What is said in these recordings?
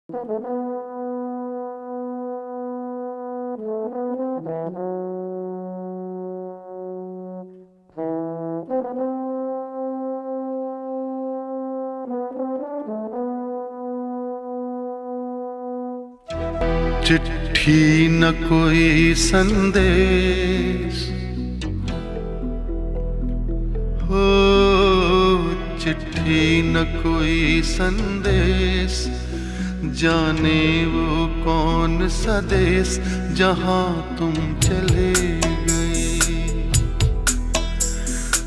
चिट्ठी न कोई संदेश हो, चिट्ठी न कोई संदेश, जाने वो कौन सा देश जहां तुम चले गए।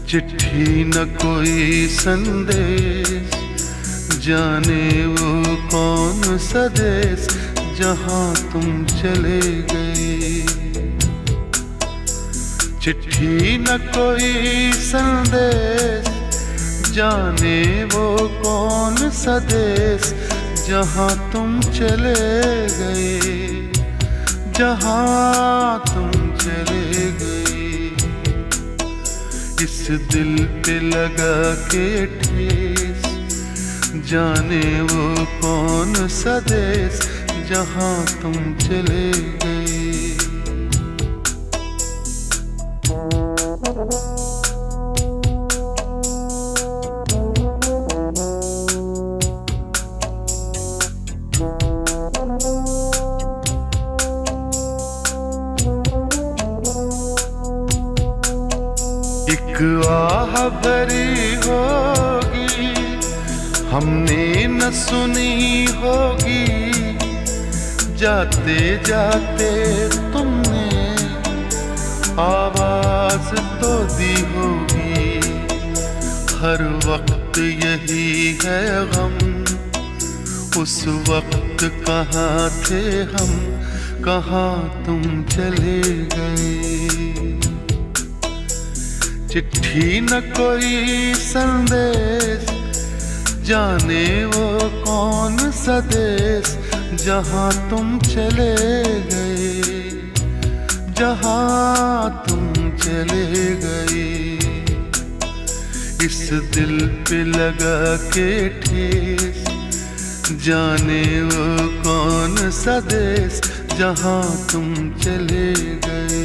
चिट्ठी न कोई संदेश, जाने वो कौन सा देश जहां तुम चले गए। चिट्ठी न कोई संदेश, जाने वो कौन सा देश जहां तुम चले गए, जहां तुम चले गए। इस दिल पे लगा के ठेस, जाने वो कौन सा देश जहां तुम चले गए। एक आह भरी होगी, हमने न सुनी होगी, जाते जाते तुमने आवाज तो दी होगी। हर वक्त यही है गम, उस वक्त कहाँ थे हम, कहाँ तुम चले गए। चिट्ठी न कोई संदेश, जाने वो कौन सा देश जहां तुम चले गए, जहां तुम चले गए। इस दिल पे लगा के ठेस, जाने वो कौन सा देश जहां तुम चले गए।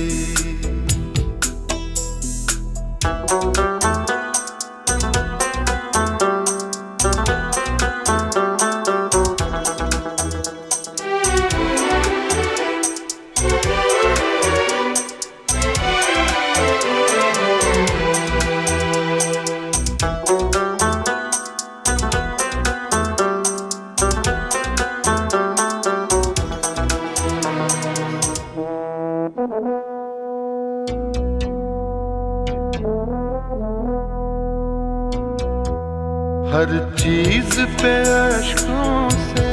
हर चीज पे अश्कों से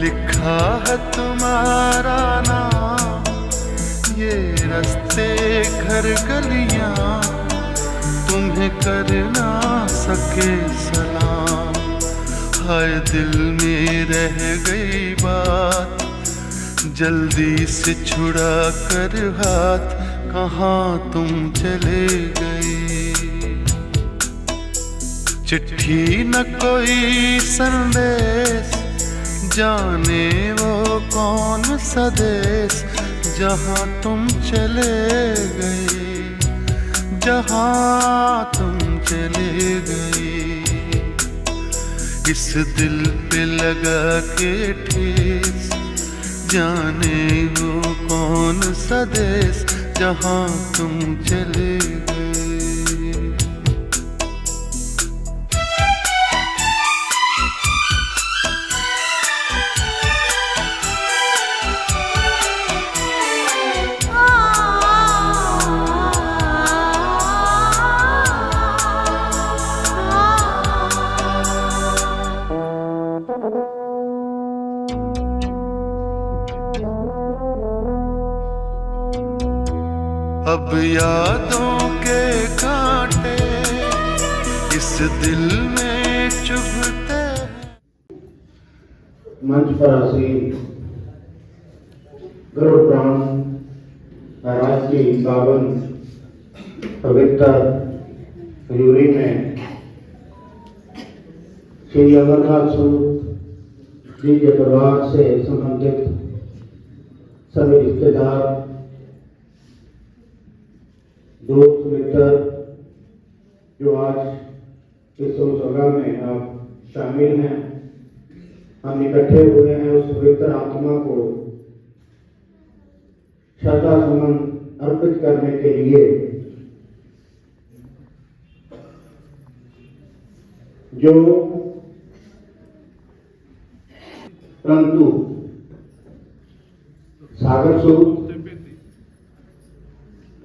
लिखा है तुम्हारा नाम। ये रास्ते घर गलियां तुम्हें कर ना सके सलाम। हाय दिल में रह गई बात, जल्दी से छुड़ा कर हाथ, कहाँ तुम चले गए। चिट्ठी न कोई संदेश, जाने वो कौन सा देश जहां तुम चले गए, जहां तुम चले गए। इस दिल पे लगा के ठेस, जाने वो कौन सा देश जहां तुम चले गए। अब यादों के कांटे इस दिल में चुभते। मंच पर आसीन गुरुप्राण महाराज की पावन पवित्र हजूरी में श्री अमरनाथ सूत जी के परिवार से संबंधित सभी रिश्तेदार, दोस्त मित्र जो आज इस सभा में आप शामिल हैं, हम इकट्ठे हुए हैं उस पवित्र आत्मा को श्रद्धा सुमन अर्पित करने के लिए जो परंतु सागर सूत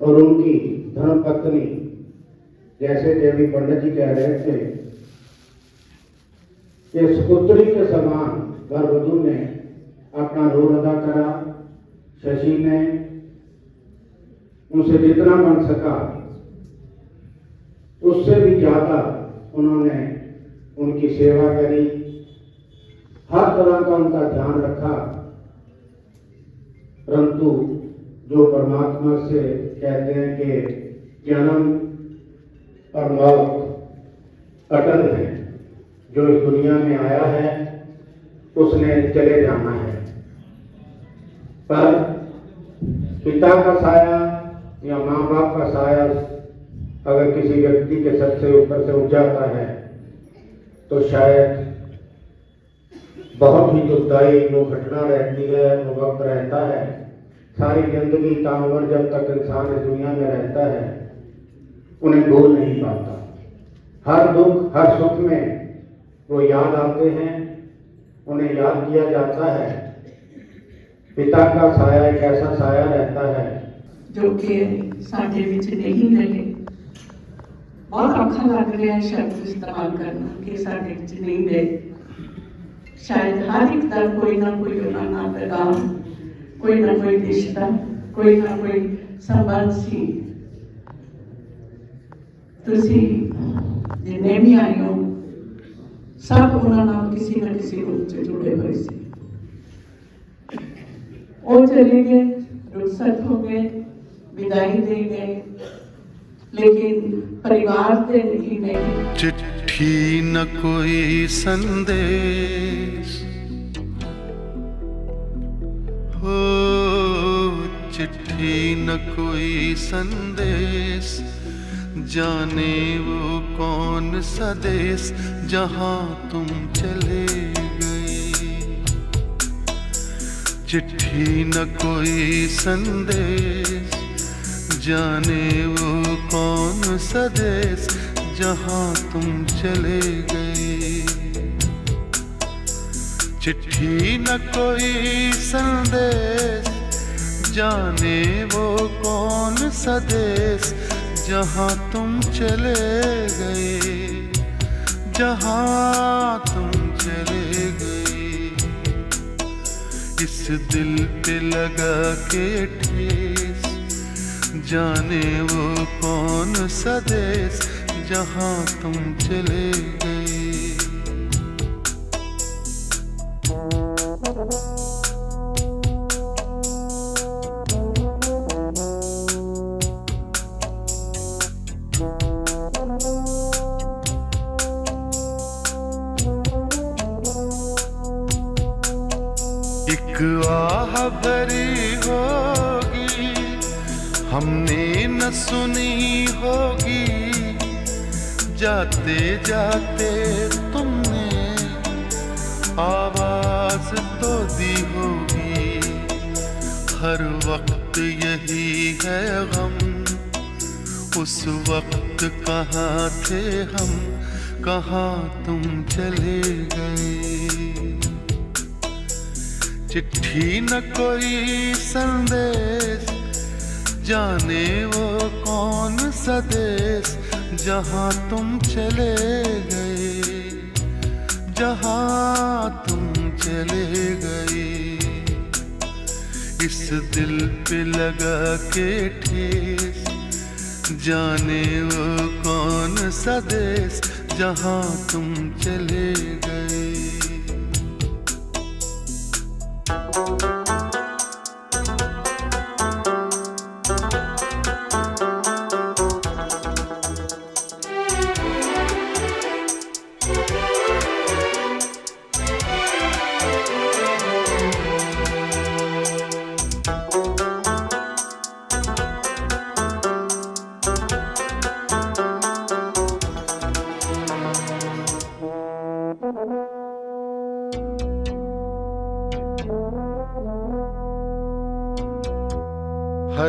और उनकी धर्मपत्नी, जैसे देवी पंडित जी कह रहे थे कि सुपुत्री के समान वरवधू ने अपना रोल अदा करा। शशि ने उनसे जितना बन सका उससे भी ज्यादा उन्होंने उनकी सेवा करी, हर तरह का उनका ध्यान रखा। परंतु जो परमात्मा से कहते हैं कि जन्म और मौत अटल है, जो इस दुनिया में आया है उसने चले जाना है, पर पिता का साया या माँ बाप का साया अगर किसी व्यक्ति के सर से ऊपर से उठ जाता है तो शायद बहुत ही दुखदायी वो घटना रहती है, वो वक्त रहता है। सारी जिंदगी ताउम्र जब तक इंसान इस दुनिया में रहता है उन्हें भूल नहीं पाता। हर दुख हर सुख में वो याद आते हैं, उन्हें याद किया जाता है। पिता का साया एक ऐसा साया रहता है जो कि साडे विच नहीं रहे। बहुत औखा लग रहा है शब्द इस्तेमाल करना कि साडे विच नहीं रहे। शायद हर एक का कोई ना कोई उन्होंने पैगाम, कोई ना कोई रिश्ता, कोई ना कोई संबंध सी। तुसी जिन्ने भी आए हो सब उन्होंने किसी न किसी रूप से जुड़े हुए सी। वो चले गए, रुखसत हो गए, विदाई दे गए, लेकिन परिवार से नहीं नहीं। चिट्ठी न कोई संदेश हो, चिट्ठी न कोई संदेश, जाने वो कौन सा देश जहां तुम चले गए। चिट्ठी न कोई संदेश, जाने वो कौन सा देश जहां तुम चले गए। चिट्ठी न कोई संदेश, जाने वो कौन सा देश जहां तुम चले गए, जहां तुम चले गए। इस दिल पे लगा के ठेस, जाने वो कौन सा देश जहां तुम चले गए। एक आह भरी होगी हमने न सुनी होगी, जाते जाते तुमने आवाज तो दी होगी। हर वक्त यही है गम, उस वक्त कहाँ थे हम, कहाँ तुम चले गए। चिट्ठी न कोई संदेश, जाने वो कौन सा देश जहां तुम चले गए, जहां तुम चले गए। इस दिल पे लगा के ठेस, जाने वो कौन सा देश जहां तुम चले गए।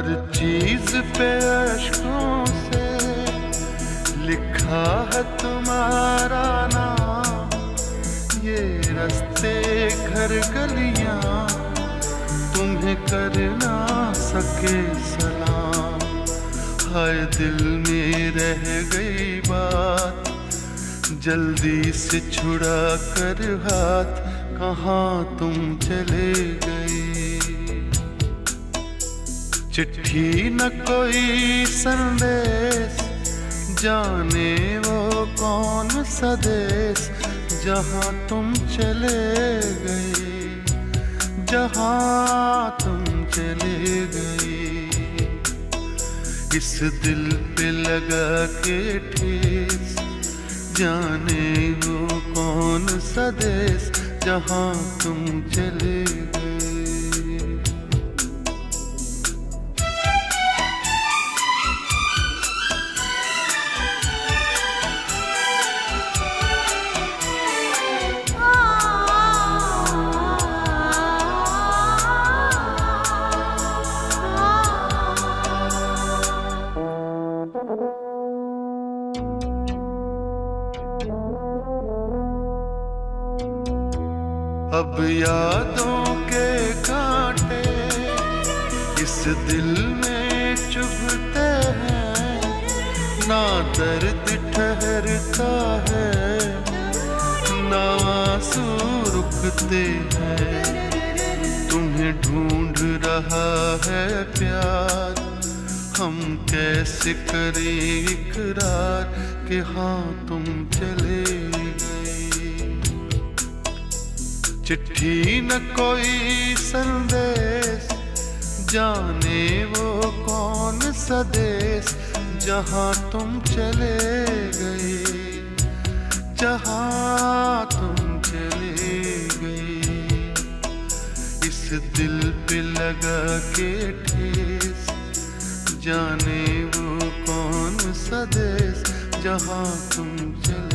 हर चीज पे अश्कों से लिखा है तुम्हारा नाम। ये रास्ते घर गलियां तुम्हें कर ना सके सलाम। हाय दिल में रह गई बात, जल्दी से छुड़ा कर हाथ, कहाँ तुम चले गए। चिट्ठी न कोई संदेश, जाने वो कौन सा देश, जहाँ तुम चले गए, जहाँ तुम चले गए। इस दिल पे लगा के ठेस, जाने वो कौन सा देश, जहाँ तुम चले गए। अब यादों के कांटे इस दिल में चुभते हैं, ना दर्द ठहरता है, ना आंसू रुकते हैं। तुम्हें ढूंढ रहा है प्यार, हम कैसे करें इकरार कि हाँ तुम चले गए। चिट्ठी न कोई संदेश, जाने वो कौन सा देश, जहाँ तुम चले गए, जहाँ तुम चले गए। इस दिल पे लगा के ठेस, जाने वो कौन सा देश, जहाँ तुम चले